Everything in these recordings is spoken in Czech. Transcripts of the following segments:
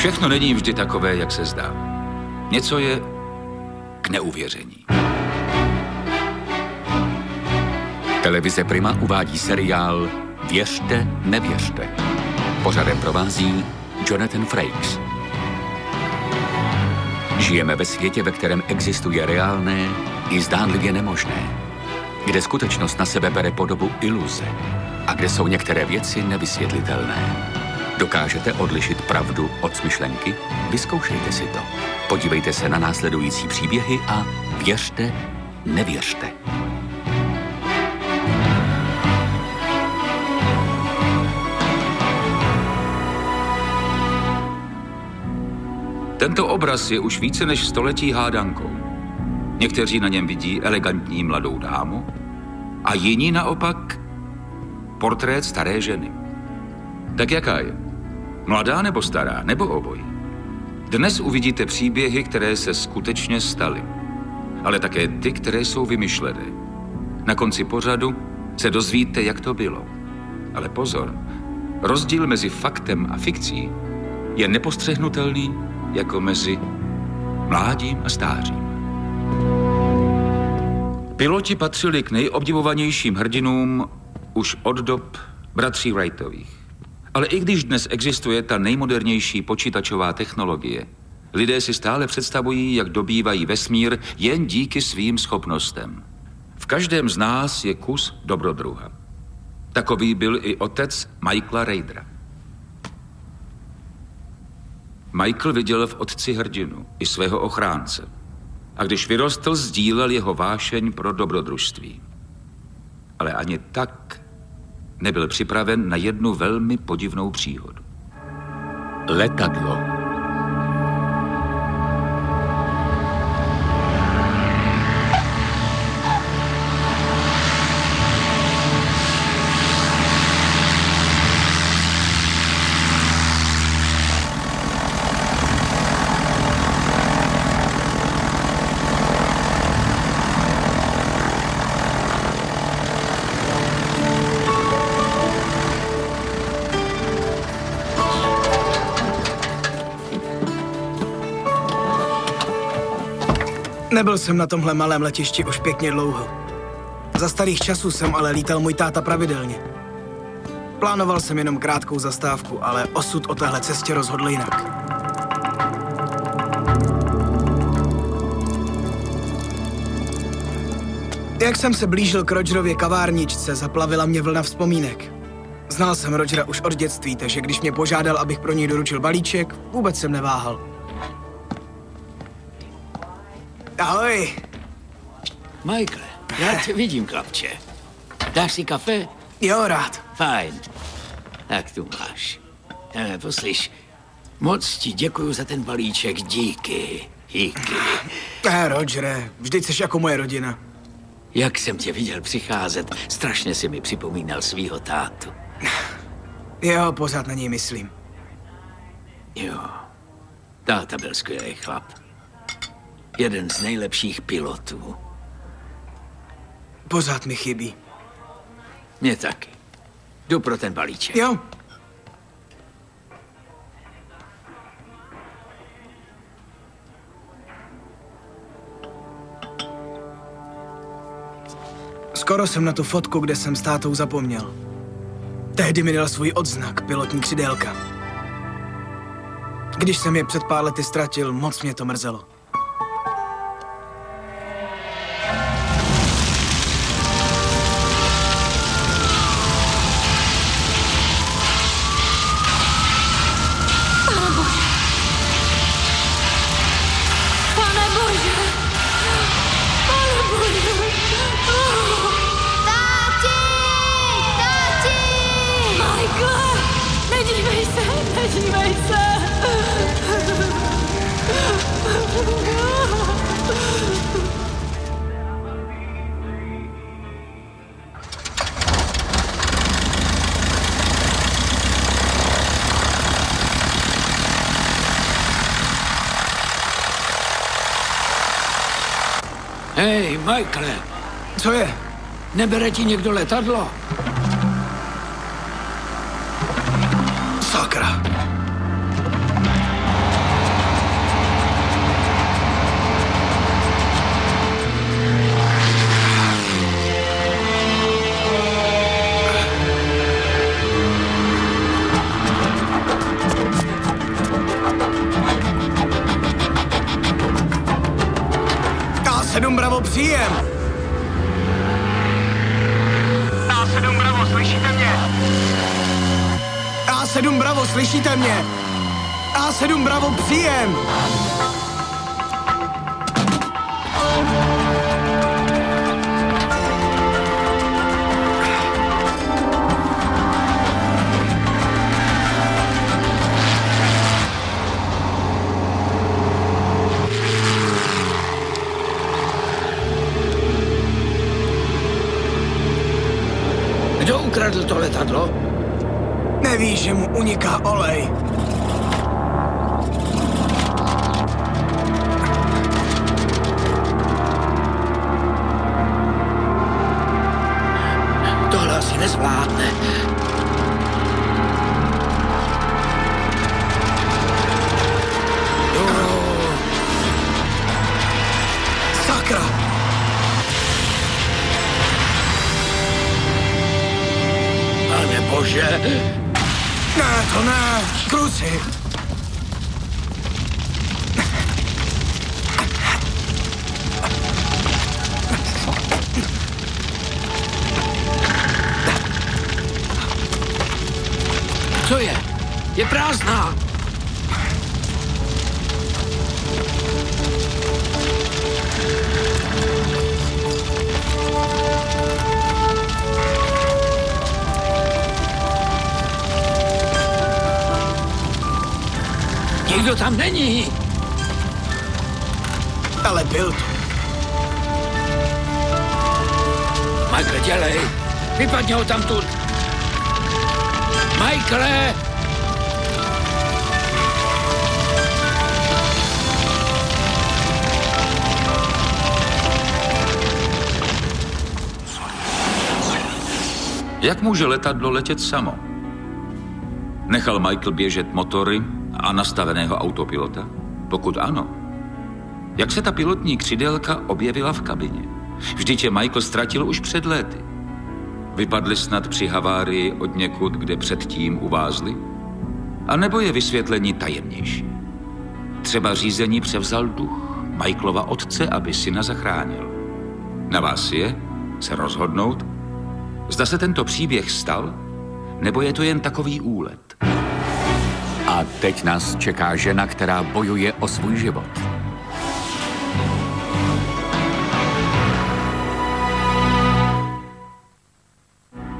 Všechno není vždy takové, jak se zdá. Něco je k neuvěření. Televize Prima uvádí seriál Věřte, nevěřte. Pořadem provází Jonathan Frakes. Žijeme ve světě, ve kterém existuje reálné i zdánlivě nemožné, kde skutečnost na sebe bere podobu iluze a kde jsou některé věci nevysvětlitelné. Dokážete odlišit pravdu od smyšlenky? Vyzkoušejte si to. Podívejte se na následující příběhy a věřte, nevěřte. Tento obraz je už více než století hádankou. Někteří na něm vidí elegantní mladou dámu a jiní naopak portrét staré ženy. Tak jaká je? Mladá nebo stará, nebo obojí? Dnes uvidíte příběhy, které se skutečně staly, ale také ty, které jsou vymyšlené. Na konci pořadu se dozvíte, jak to bylo. Ale pozor, rozdíl mezi faktem a fikcí je nepostřehnutelný jako mezi mládím a stářím. Piloti patřili k nejobdivovanějším hrdinům už od dob bratří Wrightových. Ale i když dnes existuje ta nejmodernější počítačová technologie, lidé si stále představují, jak dobývají vesmír jen díky svým schopnostem. V každém z nás je kus dobrodruha. Takový byl i otec Michaela Raidera. Michael viděl v otci hrdinu i svého ochránce. A když vyrostl, sdílel jeho vášeň pro dobrodružství. Ale ani tak nebyl připraven na jednu velmi podivnou příhodu. Letadlo. Nebyl jsem na tomhle malém letišti už pěkně dlouho. Za starých časů jsem ale lítal můj táta pravidelně. Plánoval jsem jenom krátkou zastávku, ale osud o téhle cestě rozhodl jinak. Jak jsem se blížil k Rogerově kavárničce, zaplavila mě vlna vzpomínek. Znal jsem Rogera už od dětství, takže když mě požádal, abych pro něj doručil balíček, vůbec jsem neváhal. Ahoj. Michael, já tě vidím, chlapče. Dáš si kafe? Jo, rád. Fajn. Tak tu máš. Poslyš, moc ti děkuju za ten balíček, díky. Rogere, vždyť jsi jako moje rodina. Jak jsem tě viděl přicházet, strašně si mi připomínal svýho tátu. Jo, pořád na něj myslím. Jo, táta byl skvělý chlap. Jeden z nejlepších pilotů. Pořád mi chybí. Mně taky. Jdu pro ten balíček. Jo. Skoro jsem na tu fotku, kde jsem s tátou zapomněl. Tehdy mi dal svůj odznak, pilotní křidélka. Když jsem je před pár lety ztratil, moc mě to mrzelo. Hej, Michaele. Co je? Nebere ti někdo letadlo? Sakra. A7 Bravo, příjem! A7 Bravo, slyšíte mě? A7 Bravo, slyšíte mě? A7 Bravo, příjem! Kdo ukradl to letadlo? Nevíš, že mu uniká olej. Tohle asi nezvládne. Sakra! Pane bože! Ne, to ne! Kluci! Co je? Je prázdná! Nikdo tam není! Ale byl tu. Michael, dělej! Vypadni ho tamtud! Michaele! Jak může letadlo letět samo? Nechal Michael běžet motory a nastaveného autopilota? Pokud ano, jak se ta pilotní křidélka objevila v kabině? Vždyť je Michael ztratil už před léty. Vypadli snad při havárii od někud, kde předtím uvázli? A nebo je vysvětlení tajemnější? Třeba řízení převzal duch Michaelova otce, aby syna zachránil. Na vás je se rozhodnout, zda se tento příběh stal, nebo je to jen takový úlet. A teď nás čeká žena, která bojuje o svůj život.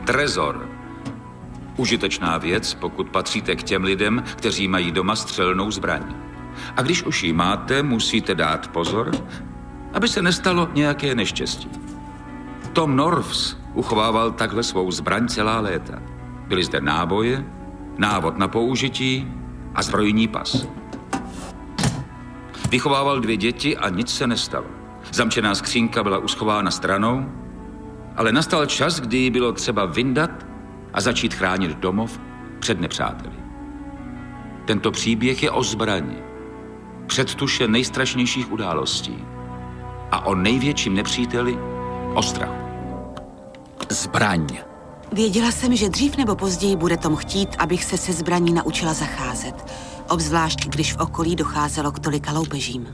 Trezor. Užitečná věc, pokud patříte k těm lidem, kteří mají doma střelnou zbraň. A když už ji máte, musíte dát pozor, aby se nestalo nějaké neštěstí. Tom Norths uchovával takhle svou zbraň celá léta. Byly zde náboje, návod na použití a zbrojní pas. Vychovával 2 děti a nic se nestalo. Zamčená skřínka byla uschována stranou, ale nastal čas, kdy ji bylo třeba vyndat a začít chránit domov před nepřáteli. Tento příběh je o zbrani, předtuše nejstrašnějších událostí a o největším nepříteli, o strachu. Zbraň. Věděla jsem, že dřív nebo později bude Tom chtít, abych se zbraní naučila zacházet. Obzvlášť, když v okolí docházelo k tolika loupežím.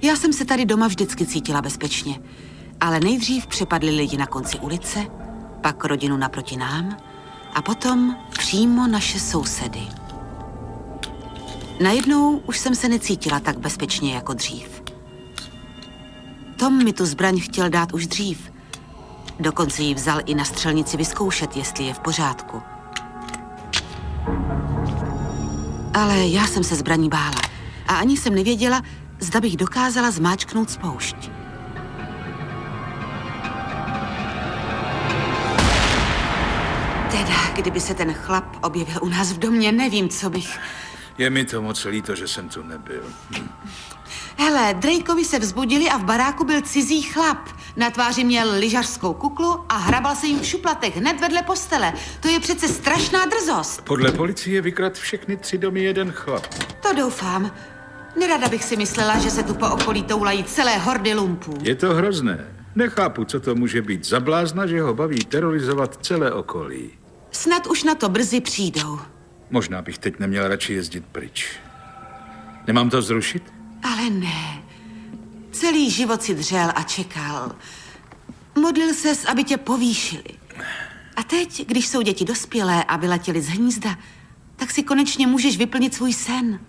Já jsem se tady doma vždycky cítila bezpečně. Ale nejdřív přepadli lidi na konci ulice, pak rodinu naproti nám a potom přímo naše sousedy. Najednou už jsem se necítila tak bezpečně jako dřív. Tom mi tu zbraň chtěl dát už dřív. Dokonce ji vzal i na střelnici vyzkoušet, jestli je v pořádku. Ale já jsem se zbraní bála a ani jsem nevěděla, zda bych dokázala zmáčknout spoušť. Teda, kdyby se ten chlap objevil u nás v domě, nevím, co bych... Je mi to moc líto, že jsem tu nebyl. Hele, Drakeovi se vzbudili a v baráku byl cizí chlap. Na tváři měl lyžařskou kuklu a hrabal se jim v šuplatech hned vedle postele. To je přece strašná drzost. Podle policie vykradl všechny 3 domy jeden chlap. To doufám. Nerada bych si myslela, že se tu po okolí toulají celé hordy lumpů. Je to hrozné. Nechápu, co to může být za blázna, že ho baví terorizovat celé okolí. Snad už na to brzy přijdou. Možná bych teď neměl radši jezdit pryč. Nemám to zrušit? Ale ne. Celý život si dřel a čekal. Modlil ses, aby tě povýšili. A teď, když jsou děti dospělé a vyletěly z hnízda, tak si konečně můžeš vyplnit svůj sen.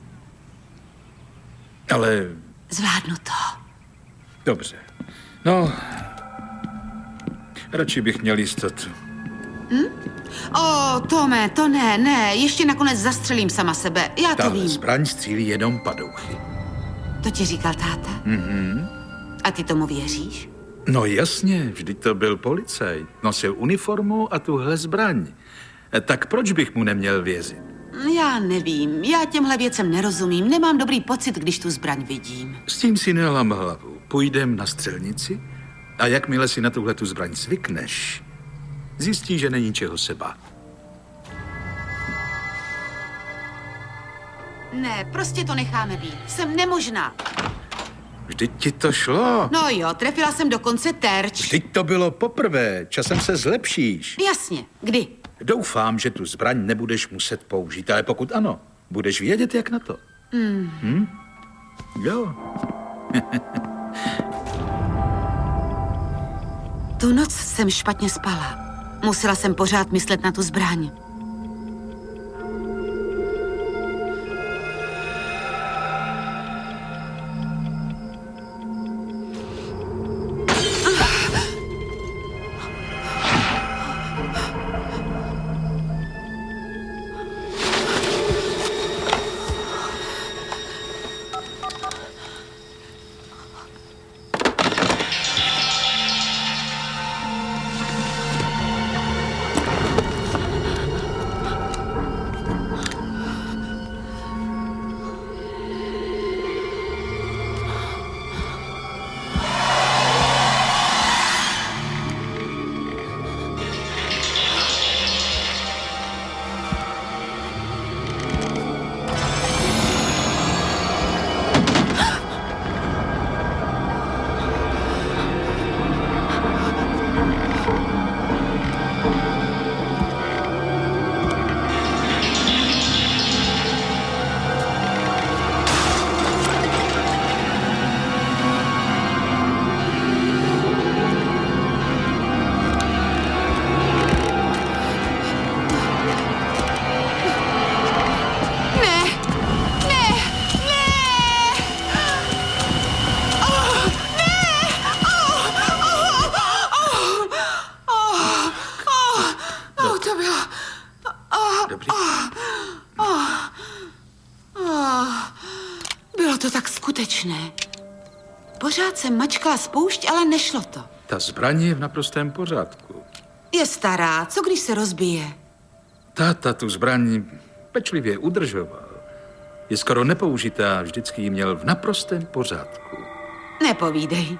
Ale... Zvládnu to. Dobře. No, radši bych měl jistotu. O, Tome, to ne, ještě nakonec zastřelím sama sebe, já to Tahle vím. zbraň střílí jenom padouchy. To ti říkal táta? A ty tomu věříš? No jasně, vždyť to byl policajt. Nosil uniformu a tuhle zbraň. Tak proč bych mu neměl věřit? Já nevím, já těmhle věcem nerozumím, nemám dobrý pocit, když tu zbraň vidím. S tím si nelám hlavu. Půjdem na střelnici a jakmile si na tuhletu zbraň zvykneš, zjistí, že není čeho se bát. Ne, prostě to necháme být, jsem nemožná. Vždyť ti to šlo. No jo, trefila jsem dokonce terč. Vždyť to bylo poprvé, časem se zlepšíš. Jasně, kdy? Doufám, že tu zbraň nebudeš muset použít, ale pokud ano, budeš vědět, jak na to. Jo. Tu noc jsem špatně spala. Musela jsem pořád myslet na tu zbraň. Bylo to tak skutečné. Pořád jsem mačkala spoušť, ale nešlo to. Ta zbraň je v naprostém pořádku. Je stará, co když se rozbije? Táta tu zbraň pečlivě udržoval. Je skoro nepoužitá, vždycky ji měl v naprostém pořádku. Nepovídej.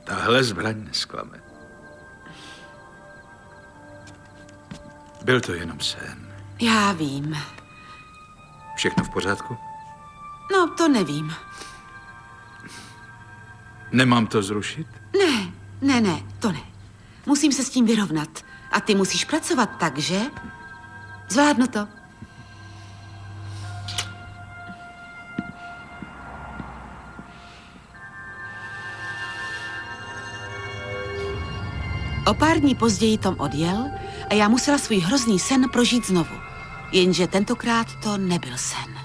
Tahle zbraň nesklame. Byl to jenom sen. Já vím. Všechno v pořádku? No, to nevím. Nemám to zrušit? Ne, to ne. Musím se s tím vyrovnat. A ty musíš pracovat tak, že? Zvládnu to. O pár dní později Tom odjel a já musela svůj hrozný sen prožít znovu. Jenže tentokrát to nebyl sen.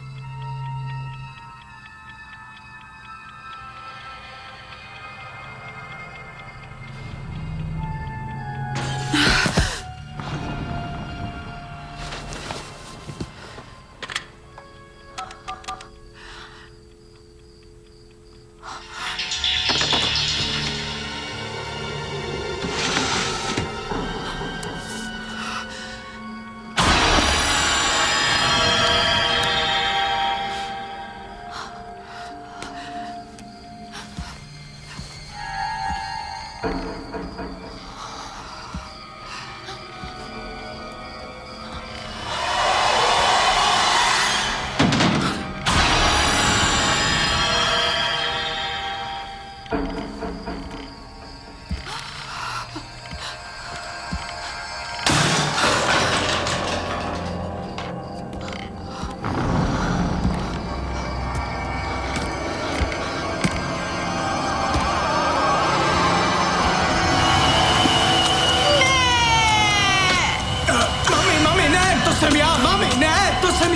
já, mami, ne, to jsem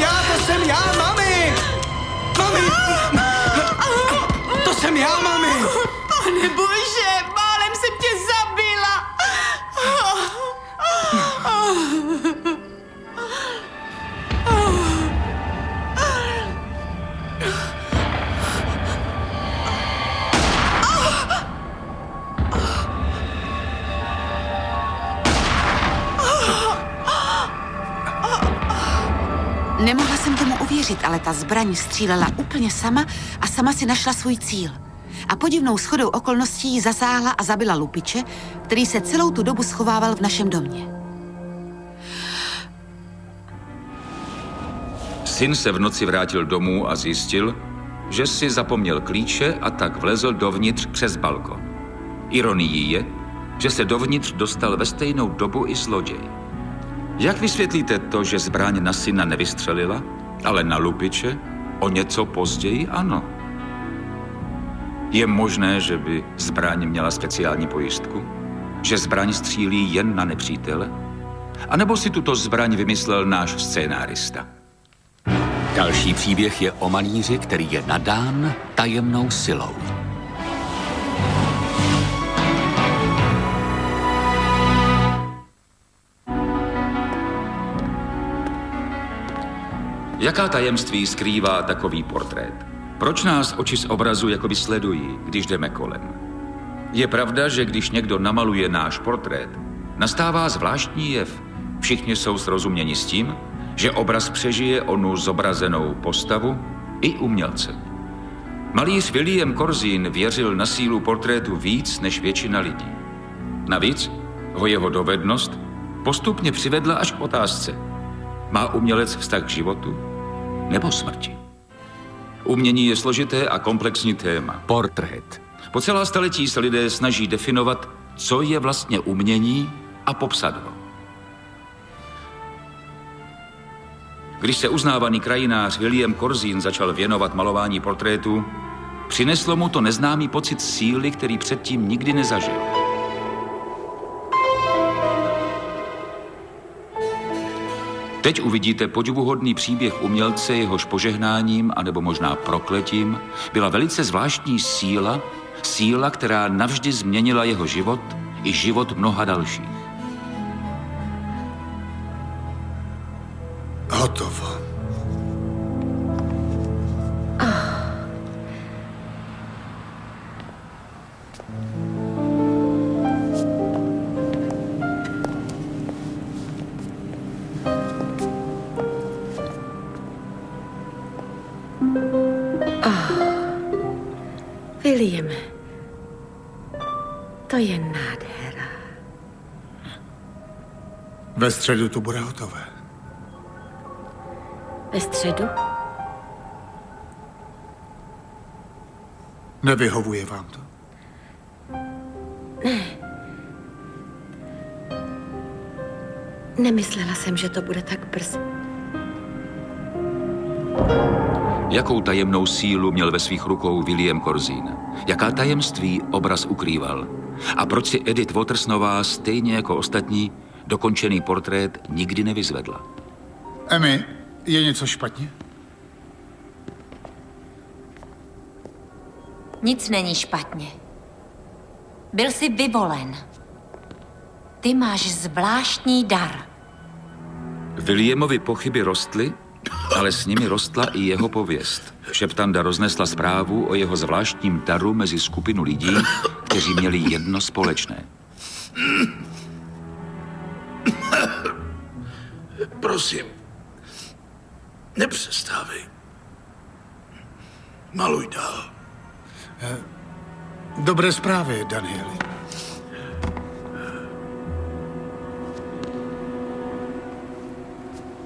já, mami! Mami! To jsem já, mami! Pane bože, málem jsem tě zabila. Nemohla jsem tomu uvěřit, ale ta zbraň střílela úplně sama a sama si našla svůj cíl. A podivnou shodou okolností ji zasáhla a zabila lupiče, který se celou tu dobu schovával v našem domě. Syn se v noci vrátil domů a zjistil, že si zapomněl klíče a tak vlezl dovnitř přes balkon. Ironií je, že se dovnitř dostal ve stejnou dobu i zloděj. Jak vysvětlíte to, že zbraň na syna nevystřelila, ale na lupiče o něco později ano? Je možné, že by zbraň měla speciální pojistku? Že zbraň střílí jen na nepřítele? A nebo si tuto zbraň vymyslel náš scénárista? Další příběh je o malíři, který je nadán tajemnou silou. Jaká tajemství skrývá takový portrét? Proč nás oči z obrazu jakoby sledují, když jdeme kolem? Je pravda, že když někdo namaluje náš portrét, nastává zvláštní jev. Všichni jsou srozuměni s tím, že obraz přežije onu zobrazenou postavu i umělce. Malíř William Corzine věřil na sílu portrétu víc než většina lidí. Navíc ho jeho dovednost postupně přivedla až k otázce. Má umělec vztah k životu nebo smrti? Umění je složité a komplexní téma. Portrét. Po celá staletí se lidé snaží definovat, co je vlastně umění a popsat ho. Když se uznávaný krajinář William Corzine začal věnovat malování portrétů, přineslo mu to neznámý pocit síly, který předtím nikdy nezažil. Teď uvidíte podivuhodný příběh umělce, jehož požehnáním, anebo možná prokletím, byla velice zvláštní síla, která navždy změnila jeho život i život mnoha dalších. Hotovo. Williame, to je nádhera. Ve středu to bude hotové. Ve středu? Nevyhovuje vám to? Ne. Nemyslela jsem, že to bude tak brzy. Jakou tajemnou sílu měl ve svých rukou William Corzine? Jaká tajemství obraz ukrýval? A proč si Edith Watersnová, stejně jako ostatní, dokončený portrét nikdy nevyzvedla? Emmy, je něco špatně? Nic není špatně. Byl jsi vyvolen. Ty máš zvláštní dar. Williamovi pochyby rostly, ale s nimi rostla i jeho pověst. Šeptanda roznesla zprávu o jeho zvláštním daru mezi skupinu lidí, kteří měli jedno společné. Prosím, nepřestávej. Maluj dál. Dobré zprávy, Danieli.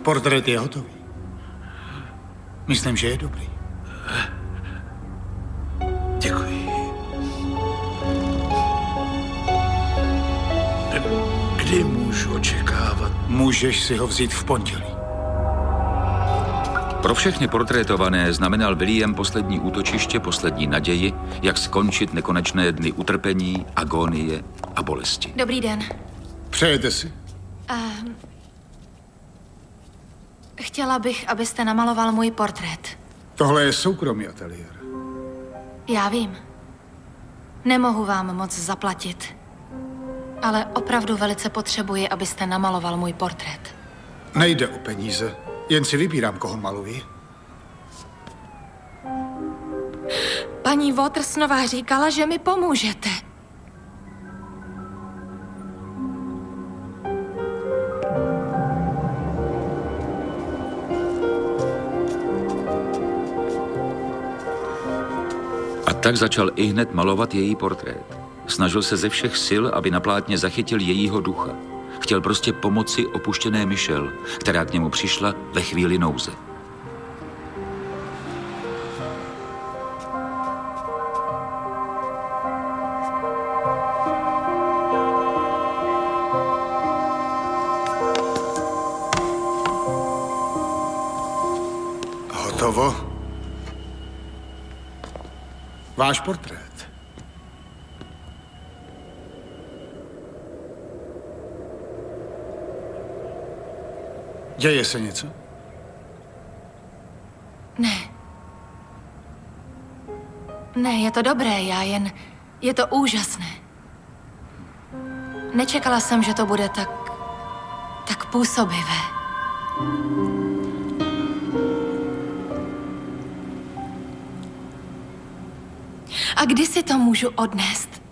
Portrét je hotový. Myslím, že je dobrý. Děkuji. Kdy můžu očekávat? Můžeš si ho vzít v pondělí. Pro všechny portrétované znamenal William poslední útočiště, poslední naději, jak skončit nekonečné dny utrpení, agónie a bolesti. Dobrý den. Přejete si? Chtěla bych, abyste namaloval můj portrét. Tohle je soukromý ateliér. Já vím. Nemohu vám moc zaplatit. Ale opravdu velice potřebuji, abyste namaloval můj portrét. Nejde o peníze, jen si vybírám, koho maluji. Paní Watersnová říkala, že mi pomůžete. A tak začal ihned malovat její portrét. Snažil se ze všech sil, aby na plátně zachytil jejího ducha. Chtěl prostě pomoci opuštěné Michelle, která k němu přišla ve chvíli nouze. Hotovo? Váš portrét. Děje se něco? Ne. Ne, je to dobré, je to úžasné. Nečekala jsem, že to bude tak působivé. A kdy si to můžu odnést?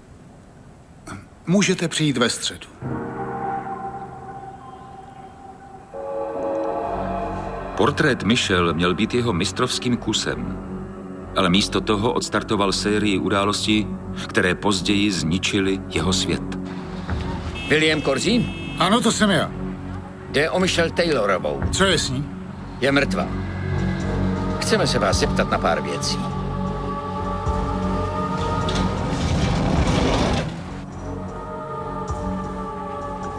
Můžete přijít ve středu. Portrét Michelle měl být jeho mistrovským kusem, ale místo toho odstartoval sérii událostí, které později zničily jeho svět. William Corzine? Ano, to jsem já. Jde o Michelle Taylorovou. Co je s ní? Je mrtvá. Chceme se vás zeptat na pár věcí.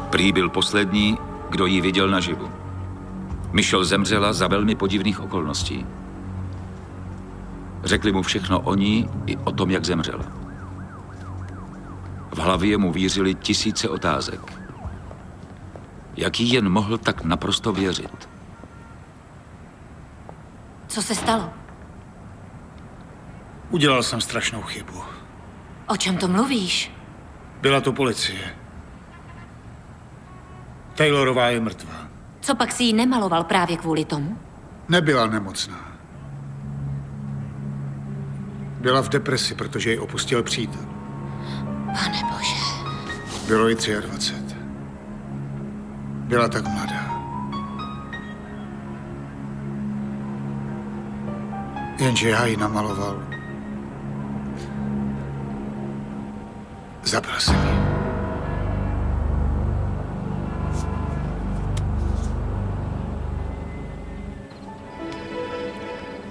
Prý byl poslední, kdo ji viděl naživu. Michelle zemřela za velmi podivných okolností. Řekli mu všechno o ní i o tom, jak zemřela. V hlavě mu vířily tisíce otázek. Jak jí jen mohl tak naprosto věřit? Co se stalo? Udělal jsem strašnou chybu. O čem to mluvíš? Byla to policie. Taylorová je mrtvá. Co pak si ji nemaloval právě kvůli tomu? Nebyla nemocná. Byla v depresi, protože ji opustil přítel. Pane Bože. Bylo jí 23. Byla tak mladá. Jenže já ji namaloval. Zabil jsem ji.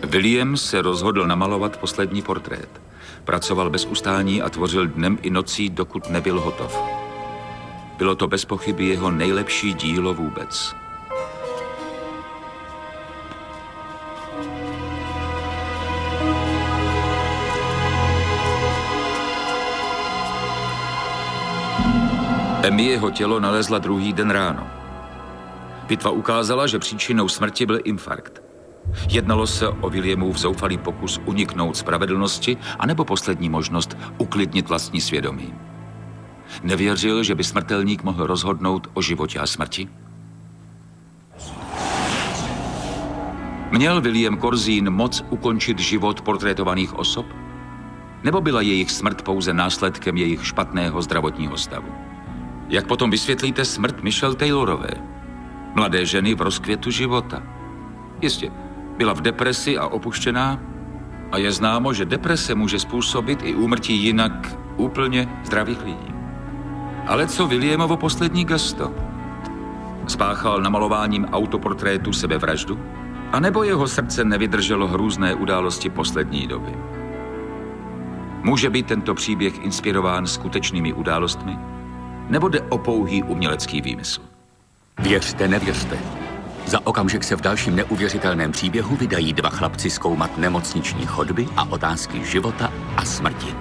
William se rozhodl namalovat poslední portrét. Pracoval bez ustání a tvořil dnem i nocí, dokud nebyl hotov. Bylo to bez pochyby jeho nejlepší dílo vůbec. Emmy jeho tělo nalezla druhý den ráno. Pitva ukázala, že příčinou smrti byl infarkt. Jednalo se o Williamův zoufalý pokus uniknout spravedlnosti anebo poslední možnost uklidnit vlastní svědomí. Nevěřil, že by smrtelník mohl rozhodnout o životě a smrti? Měl William Corzine moc ukončit život portrétovaných osob? Nebo byla jejich smrt pouze následkem jejich špatného zdravotního stavu? Jak potom vysvětlíte smrt Michelle Taylorové? Mladé ženy v rozkvětu života. Jistě, byla v depresi a opuštěná a je známo, že deprese může způsobit i úmrtí jinak úplně zdravých lidí. Ale co Williamovo poslední gesto? Spáchal namalováním autoportrétu sebevraždu? A nebo jeho srdce nevydrželo hrůzné události poslední doby? Může být tento příběh inspirován skutečnými událostmi? Nebo jde o pouhý umělecký výmysl? Věřte, nevěřte. Za okamžik se v dalším neuvěřitelném příběhu vydají dva chlapci zkoumat nemocniční chodby a otázky života a smrti.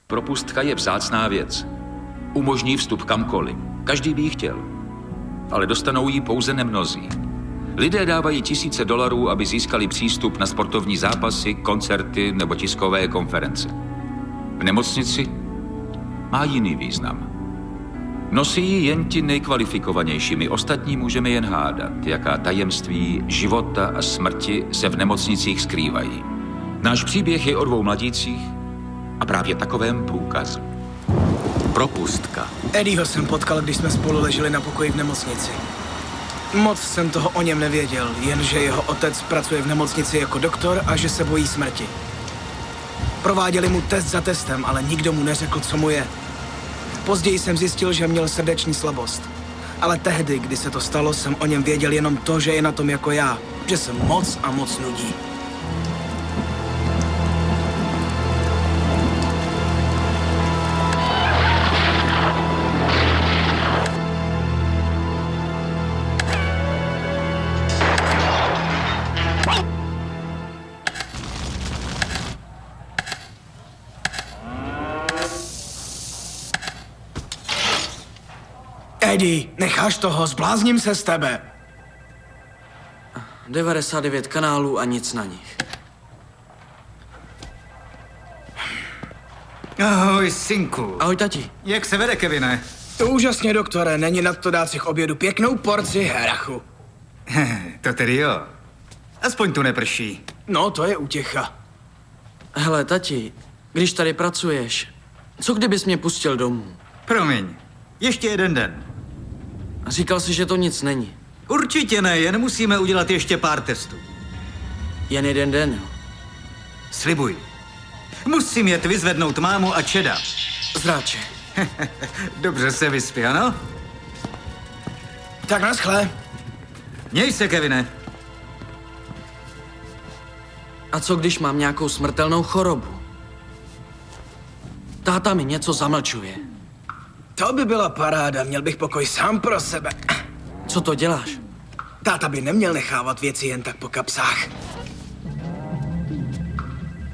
Propustka je vzácná věc. Umožní vstup kamkoliv. Každý by ji chtěl. ale dostanou ji pouze nemnozí. Lidé dávají tisíce dolarů, aby získali přístup na sportovní zápasy, koncerty nebo tiskové konference. V nemocnici má jiný význam. Nosí ji jen ti nejkvalifikovanější, my ostatní můžeme jen hádat, jaká tajemství života a smrti se v nemocnicích skrývají. Náš příběh je o 2 mladících a právě takovém průkazu. Propustka. Eddieho jsem potkal, když jsme spolu leželi na pokoji v nemocnici. Moc jsem toho o něm nevěděl, jenže jeho otec pracuje v nemocnici jako doktor a že se bojí smrti. Prováděli mu test za testem, ale nikdo mu neřekl, co mu je. Později jsem zjistil, že měl srdeční slabost. Ale tehdy, kdy se to stalo, jsem o něm věděl jenom to, že je na tom jako já. Že se moc a moc nudí. Eddie, necháš toho, zblázním se z tebe. 99 kanálů a nic na nich. Ahoj, synku. Ahoj, tati. Jak se vede, Kevine? To úžasně, doktore, není nad to dát si k obědu pěknou porci herachu. To tedy jo. Aspoň tu neprší. No, to je útěcha. Hele, tati, když tady pracuješ, co kdybys mě pustil domů? Promiň, ještě jeden den. Říkal jsi, že to nic není. Určitě ne, jen musíme udělat ještě pár testů. Jen jeden den, jo? Slibuj. Musím jet vyzvednout mámu a Čeda. Zráče. Dobře se vyspí, ano? Tak naschle. Měj se, Kevine. A co když mám nějakou smrtelnou chorobu? Táta mi něco zamlčuje. To by byla paráda, měl bych pokoj sám pro sebe. Co to děláš? Táta by neměl nechávat věci jen tak po kapsách.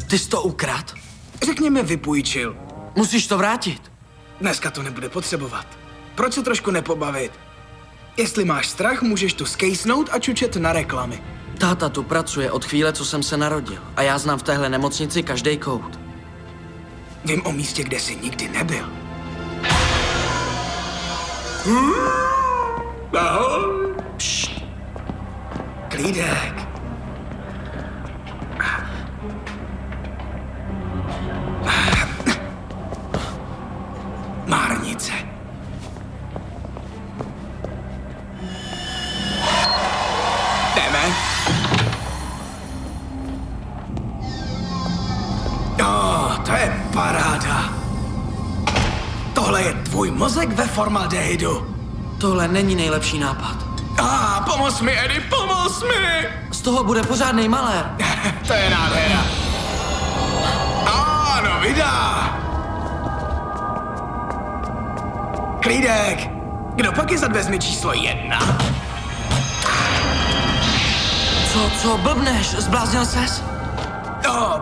Ty jsi to ukradl? Řekněme vypůjčil. Musíš to vrátit. Dneska to nebude potřebovat. Proč se trošku nepobavit? Jestli máš strach, můžeš tu skejsnout a čučet na reklamy. Táta tu pracuje od chvíle, co jsem se narodil. A já znám v téhle nemocnici každý kout. Vím o místě, kde jsi nikdy nebyl. Ahoj. Pšt. Klídek. Márnice. Jdeme. To je paráda. Tohle je tvůj mozek ve formaldehydu. Tohle není nejlepší nápad. Pomoz mi, Eddie, pomoz mi! Z toho bude pořádnej malér. To je nádhera. Ano, vydá. Klídek, kdo pak je za dveřmi číslo 1? Co blbneš? Zbláznil ses?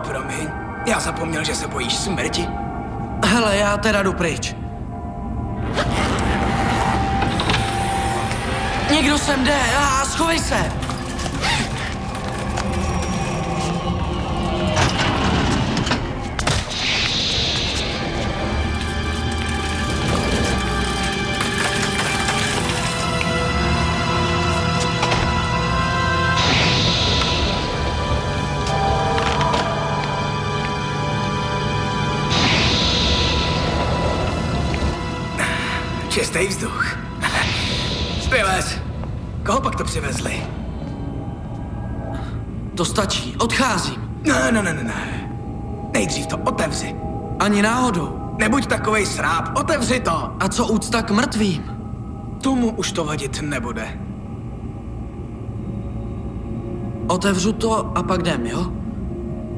Promiň. Já zapomněl, že se bojíš smrti. Hele, já teda jdu pryč. Někdo sem jde, schovej se! Čistý vzduch. Vylez. Koho pak to přivezli? To stačí, odcházím. Ne. Nejdřív to otevři. Ani náhodou. Nebuď takovej sráb, otevři to. A co úcta k mrtvým? Tomu už to vadit nebude. Otevřu to a pak jdem, jo?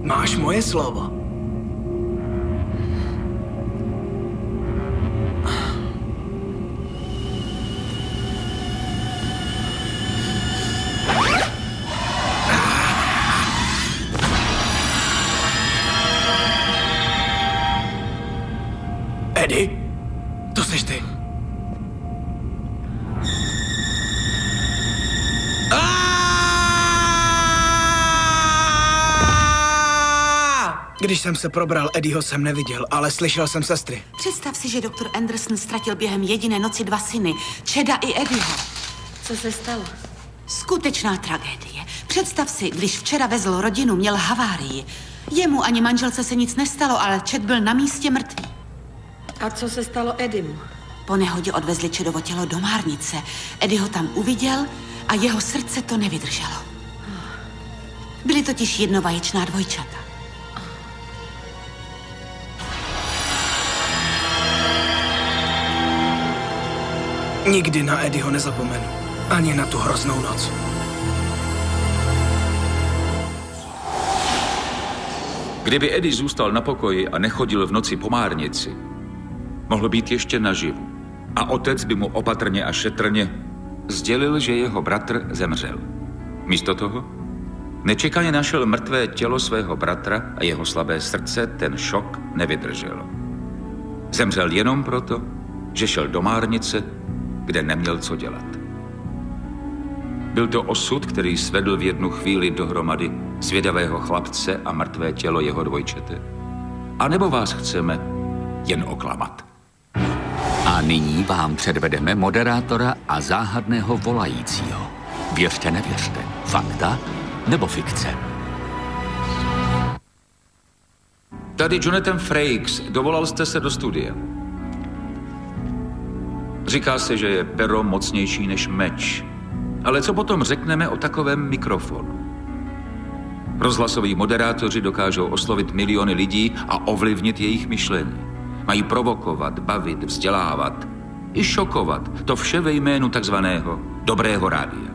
Máš moje slovo. Eddie, to seš ty. Když jsem se probral, Eddieho jsem neviděl, ale slyšel jsem sestry. Představ si, že doktor Anderson ztratil během jediné noci 2 syny, Chada i Eddieho. Co se stalo? Skutečná tragédie. Představ si, když včera vezl rodinu, měl havárii. Jemu ani manželce se nic nestalo, ale Chad byl na místě mrtvý. A co se stalo Eddiemu? Po nehodě odvezli Chadovo tělo do márnice. Eddie ho tam uviděl a jeho srdce to nevydrželo. Byly totiž jednovaječná dvojčata. Nikdy na Eddieho nezapomenu. Ani na tu hroznou noc. Kdyby Eddie zůstal na pokoji a nechodil v noci po márnici, mohl být ještě naživu. A otec by mu opatrně a šetrně sdělil, že jeho bratr zemřel. Místo toho nečekaně našel mrtvé tělo svého bratra a jeho slabé srdce ten šok nevydrželo. Zemřel jenom proto, že šel do márnice, kde neměl co dělat. Byl to osud, který svedl v jednu chvíli dohromady zvědavého chlapce a mrtvé tělo jeho dvojčete. A nebo vás chceme jen oklamat. A nyní vám předvedeme moderátora a záhadného volajícího. Věřte, nevěřte. Fakta nebo fikce? Tady Jonathan Frakes, dovolal jste se do studia. Říká se, že je pero mocnější než meč. Ale co potom řekneme o takovém mikrofonu? Rozhlasoví moderátoři dokážou oslovit miliony lidí a ovlivnit jejich myšlení. Mají provokovat, bavit, vzdělávat i šokovat. To vše ve jménu takzvaného dobrého rádia.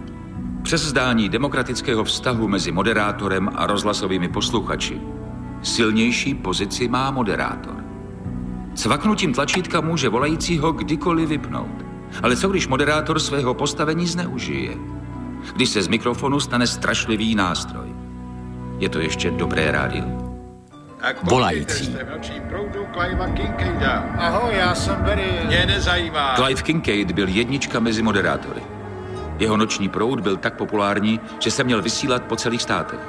Přes zdání demokratického vztahu mezi moderátorem a rozhlasovými posluchači silnější pozici má moderátor. Cvaknutím tlačítka může volajícího kdykoliv vypnout. Ale co když moderátor svého postavení zneužije? Když se z mikrofonu stane strašlivý nástroj. Je to ještě dobré rádio? Volající. Ahoj, já jsem Barry. Mě nezajímá. Clive Kincaid byl jednička mezi moderátory. Jeho noční proud byl tak populární, že se měl vysílat po celých státech.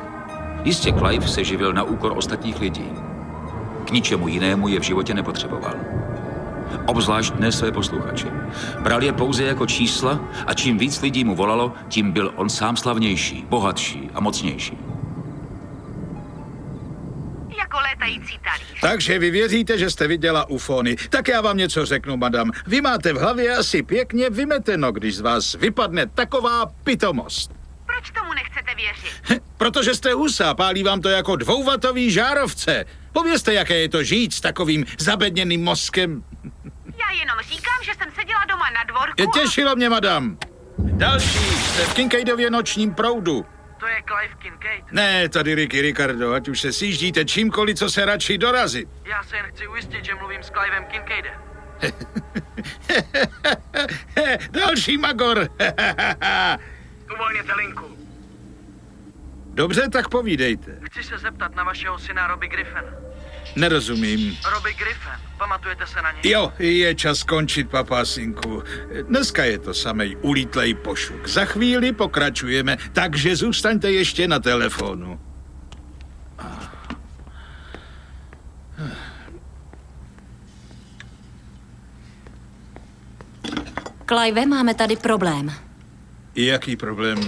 Jistě Clive se živil na úkor ostatních lidí. K ničemu jinému je v životě nepotřeboval. Obzvlášť ne své posluchače. Bral je pouze jako čísla a čím víc lidí mu volalo, tím byl on sám slavnější, bohatší a mocnější. Jako létající talíř. Takže vy věříte, že jste viděla ufony. Tak já vám něco řeknu, madam. Vy máte v hlavě asi pěkně vymeteno, když z vás vypadne taková pitomost. Proč tomu nechcete věřit? Protože jste husa, pálí vám to jako 2watový žárovce. Povězte, jaké je to žít s takovým zabedněným mozkem. Já jenom říkám, že jsem seděla doma na dvorku. Těšilo mě, madam. Další, jste v Kincaidově nočním proudu. To je Clive Kincaid. Ne, tady Ricky Ricardo, ať už se sjíždíte čímkoliv, co se radši dorazit. Já se jen chci ujistit, že mluvím s Clivem Kincaidem. Další magor. Uvolněte linku. Dobře, tak povídejte. Chci se zeptat na vašeho syna Robbie Griffena. Nerozumím. Robbie Griffin, pamatujete se na něj? Jo, je čas končit, papásinku. Dneska je to samej ulítlej pošuk. Za chvíli pokračujeme, takže zůstaňte ještě na telefonu. Clive, máme tady problém. Jaký problém?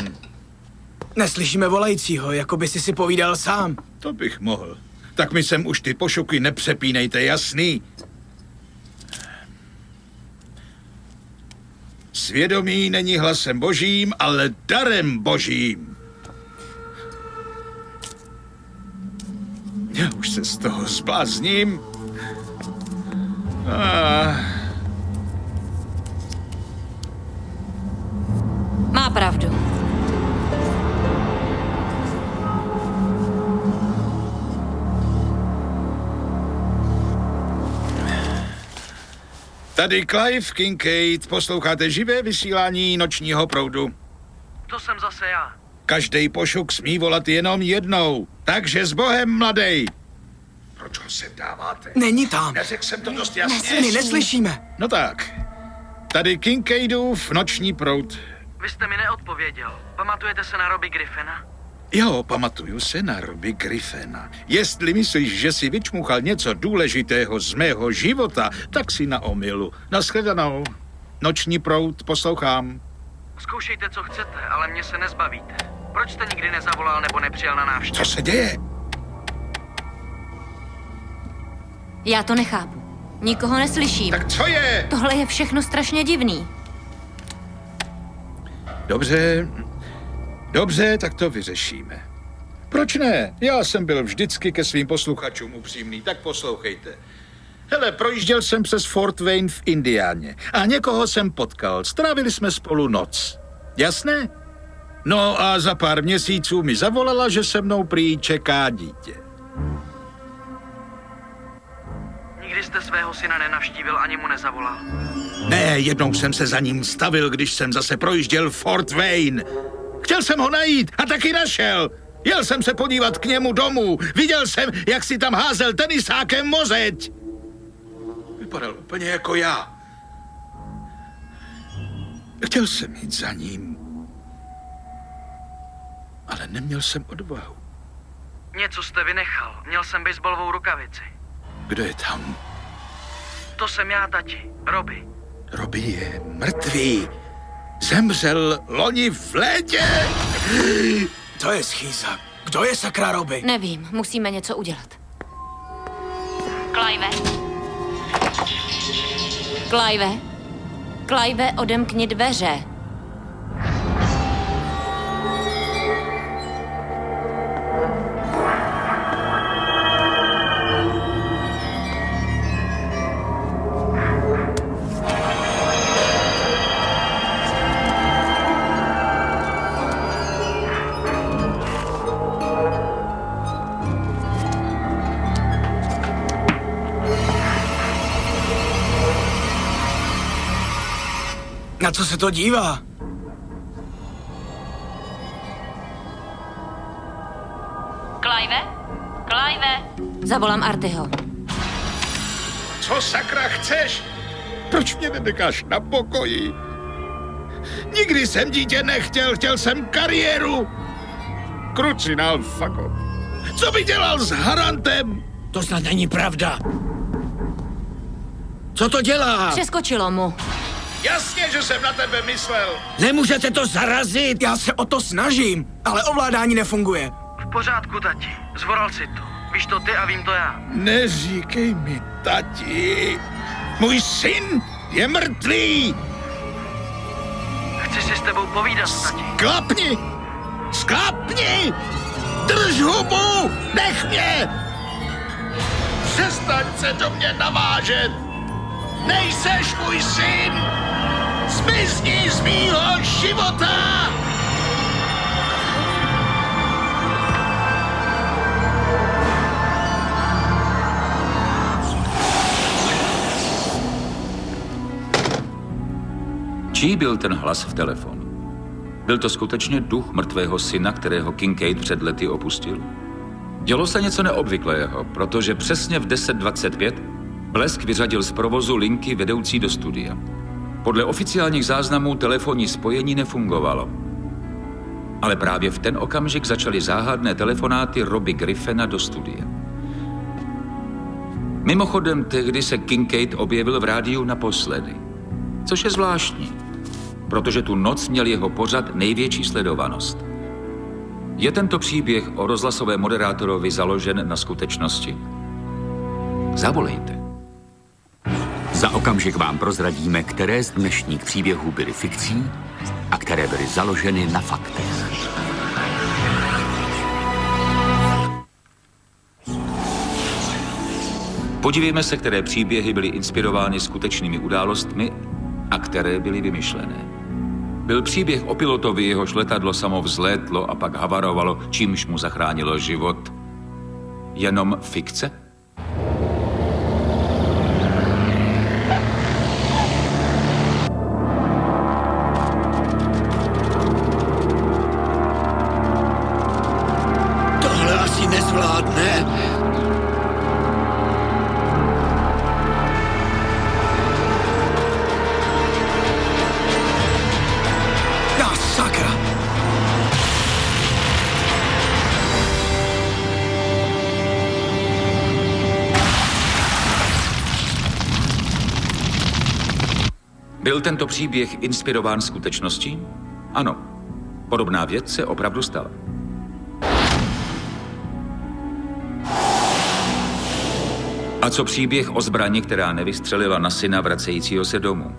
Neslyšíme volajícího, jako by si povídal sám. To bych mohl. Tak mi sem už ty pošuky nepřepínejte, jasný? Svědomí není hlasem božím, ale darem božím. Já už se z toho zblázním. Má pravdu. Tady Clive Kincaid, posloucháte živé vysílání nočního proudu. To jsem zase já. Každej pošuk smí volat jenom jednou, takže s Bohem, mladej. Proč ho sem dáváte? Není tam. Neřekl jsem to dost jasně. My neslyšíme. No tak, tady Kincaidův noční proud. Vy jste mi neodpověděl. Pamatujete se na Robbie Griffina? Jo, pamatuju se na Robbie Griffena. Jestli myslíš, že si vyčmuchal něco důležitého z mého života, tak si na omylu. Nashledanou. Noční proud, poslouchám. Zkoušejte, co chcete, ale mě se nezbavíte. Proč jste nikdy nezavolal nebo nepřijel na návštěvu? Co se děje? Já to nechápu. Nikoho neslyším. Tak co je? Tohle je všechno strašně divný. Dobře, tak to vyřešíme. Proč ne? Já jsem byl vždycky ke svým posluchačům upřímný, tak poslouchejte. Hele, projížděl jsem přes Fort Wayne v Indiáně a někoho jsem potkal. Strávili jsme spolu noc. Jasné? No a za pár měsíců mi zavolala, že se mnou prý čeká dítě. Nikdy jste svého syna nenavštívil ani mu nezavolal. Ne, jednou jsem se za ním stavil, když jsem zase projížděl Fort Wayne. Chtěl jsem ho najít a taky našel. Jel jsem se podívat k němu domů. Viděl jsem, jak si tam házel tenisákem mozeď. Vypadal úplně jako já. Chtěl jsem jít za ním, ale neměl jsem odvahu. Něco jste vynechal. Měl jsem baseballovou rukavici. Kdo je tam? To jsem já, tati. Robbie. Robbie je mrtvý. Zemřel loni v létě. To je schýza. Kdo je sakra Robbie? Nevím, musíme něco udělat. Clive, odemkni dveře. Na co se to dívá? Clive? Zavolám Artyho. Co sakra chceš? Proč mě nenecháš na pokoji? Nikdy jsem dítě nechtěl, chtěl jsem kariéru. Krucinál fakot. Co by dělal s Harantem? To snad není pravda. Co to dělá? Přeskočilo mu. Jasně, že jsem na tebe myslel. Nemůžete to zarazit? Já se o to snažím, ale ovládání nefunguje. V pořádku, tati. Zvoral si to. Víš to ty a vím to já. Neříkej mi, tati. Můj syn je mrtvý. Chci si s tebou povídat, tati. Sklapni! Drž hubu! Nech mě! Přestaň se do mě navážet! Nejseš můj syn! Zmizni z mýho života! Čí byl ten hlas v telefonu? Byl to skutečně duch mrtvého syna, kterého Kincaid před lety opustil? Dělo se něco neobvyklého, protože přesně v 10:25 Blesk vyřadil z provozu linky vedoucí do studia. Podle oficiálních záznamů telefonní spojení nefungovalo. Ale právě v ten okamžik začaly záhadné telefonáty Robbie Griffena do studia. Mimochodem, tehdy se Kincaid objevil v rádiu naposledy. Což je zvláštní, protože tu noc měl jeho pořad největší sledovanost. Je tento příběh o rozhlasovém moderátorovi založen na skutečnosti? Zavolejte. Za okamžik vám prozradíme, které z dnešních příběhů byly fikcí a které byly založeny na faktech. Podívejme se, které příběhy byly inspirovány skutečnými událostmi a které byly vymyšlené. Byl příběh o pilotovi, jehož letadlo samo vzlétlo a pak havarovalo, čímž mu zachránilo život. Jenom fikce? Tohle asi nezvládne. Byl tento příběh inspirován skutečností? Ano. Podobná věc se opravdu stala. A co příběh o zbrani, která nevystřelila na syna vracejícího se domů?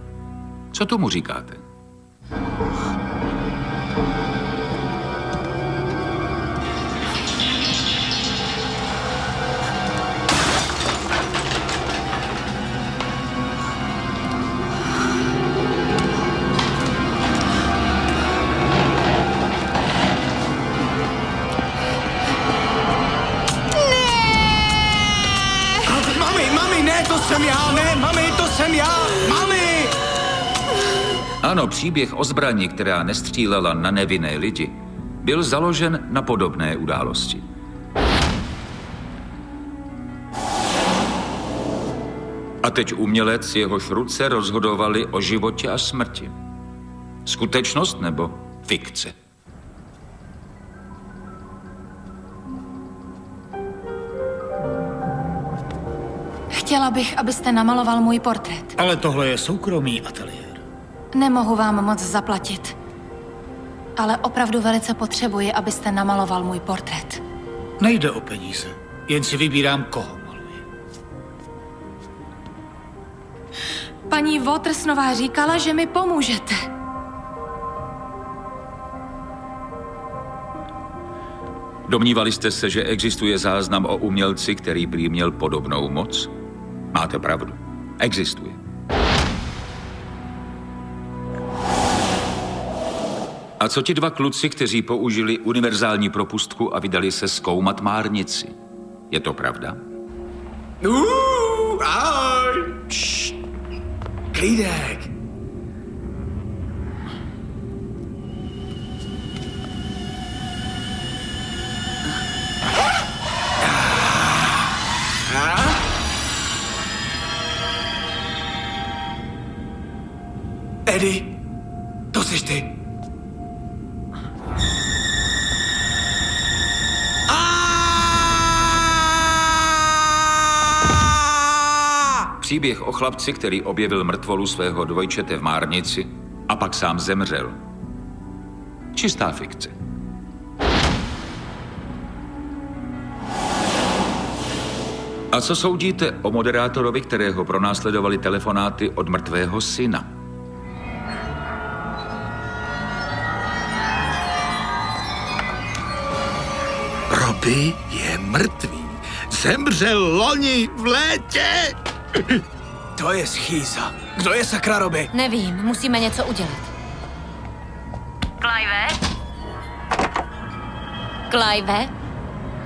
Co tomu říkáte? Ano, příběh o zbrani, která nestřílela na nevinné lidi, byl založen na podobné události. A teď umělec, jehož ruce rozhodovali o životě a smrti. Skutečnost nebo fikce? Chtěla bych, abyste namaloval můj portrét. Ale tohle je soukromý ateliér. Nemohu vám moc zaplatit, ale opravdu velice potřebuji, abyste namaloval můj portrét. Nejde o peníze, jen si vybírám, koho maluji. Paní Watersnová říkala, že mi pomůžete. Domnívali jste se, že existuje záznam o umělci, který prý měl podobnou moc? Máte pravdu. Existuje. A co ti dva kluci, kteří použili univerzální propustku a vydali se zkoumat márnici? Je to pravda? Ahoj! Klídek! Eddie, to jsi ty. Příběh o chlapci, který objevil mrtvolu svého dvojčete v márnici a pak sám zemřel. Čistá fikce. A co soudíte o moderátorovi, kterého pronásledovali telefonáty od mrtvého syna? Robbie je mrtvý. Zemřel loni v létě. To je schýza. Kdo je sakra Robbie? Nevím, musíme něco udělat.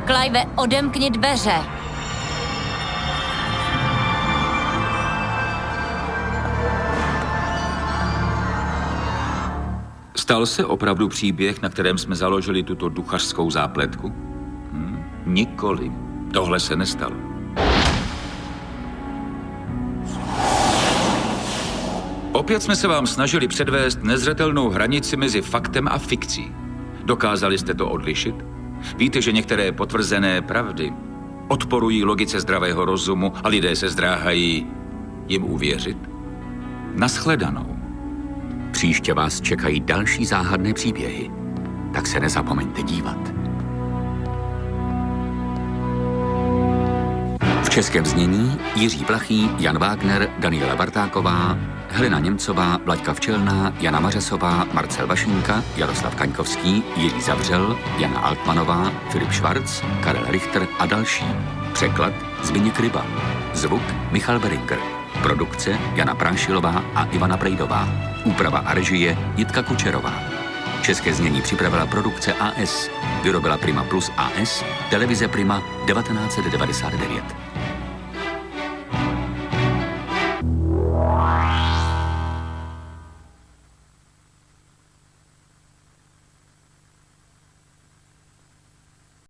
Clive, odemkni dveře. Stal se opravdu příběh, na kterém jsme založili tuto duchařskou zápletku? Nikoli. Tohle se nestalo. Opět jsme se vám snažili předvést nezřetelnou hranici mezi faktem a fikcí. Dokázali jste to odlišit? Víte, že některé potvrzené pravdy odporují logice zdravého rozumu a lidé se zdráhají jim uvěřit? Nashledanou. Příště vás čekají další záhadné příběhy, tak se nezapomeňte dívat. V českém znění Jiří Plachý, Jan Wagner, Daniela Bartáková, Helena Němcová, Vlaďka Včelná, Jana Mařesová, Marcel Vašinka, Jaroslav Kaňkovský, Jiří Zavřel, Jana Altmanová, Filip Švarc, Karel Richter a další. Překlad Zbyněk Ryba. Zvuk Michal Beringer. Produkce Jana Prášilová a Ivana Prejdová. Úprava a režie Jitka Kučerová. České znění připravila produkce AS. Vyrobila Prima Plus AS, televize Prima 1999.